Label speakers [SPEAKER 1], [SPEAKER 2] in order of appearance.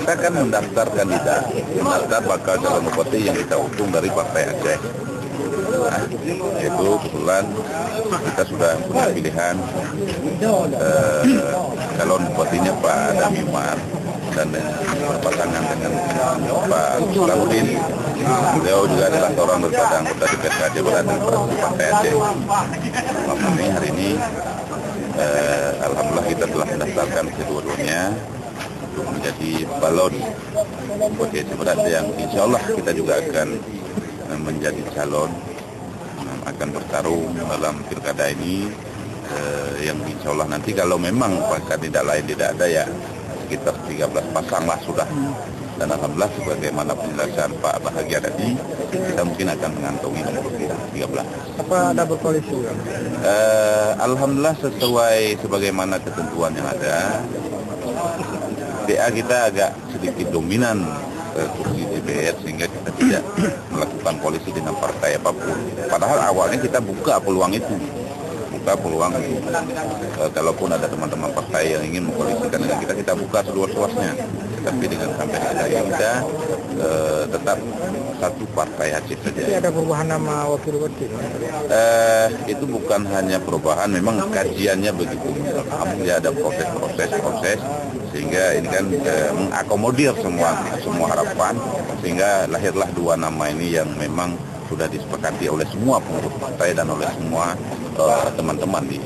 [SPEAKER 1] kita kan mendaftar kandidat, mendaftar bakal calon bupati yang kita usung dari Partai Aceh. Nah, itu kebetulan kita sudah punya pilihan calon bupatinya Pak Damimar dan berpasangan dengan Pak Salahuddin. Beliau juga adalah seorang daripada anggota DPRD berada di Partai Aceh. Hari ini alhamdulillah kita telah mendaftarkan kedua-duanya untuk menjadi balon bupati Aceh Barat yang insya Allah kita juga akan menjadi calon, akan bertarung dalam pilkada ini yang insya Allah nanti kalau memang kandidat lain tidak ada ya sekitar 13 pasang lah sudah. Dan alhamdulillah sebagaimana penjelasan Pak Bahagia tadi, kita mungkin akan mengantongi nomor 13.
[SPEAKER 2] Apa ada berkoalisi?
[SPEAKER 1] Alhamdulillah sesuai sebagaimana ketentuan yang ada, DA kita agak sedikit dominan kursi DPR sehingga kita tidak melakukan koalisi dengan partai apapun. Padahal awalnya kita buka peluang itu. Kalaupun ada teman-teman partai yang ingin mengkoalisikan dengan kita buka seluas-luasnya. Tapi dengan sampai sekarang kita tetap satu partai Aceh saja.
[SPEAKER 2] Tapi ada perubahan nama wakil bupati?
[SPEAKER 1] Itu bukan hanya perubahan, memang kajiannya begitu. Ya ada proses sehingga ini kan mengakomodir semua harapan sehingga lahirlah dua nama ini yang memang sudah disepakati oleh semua pengurus partai dan oleh semua teman-teman di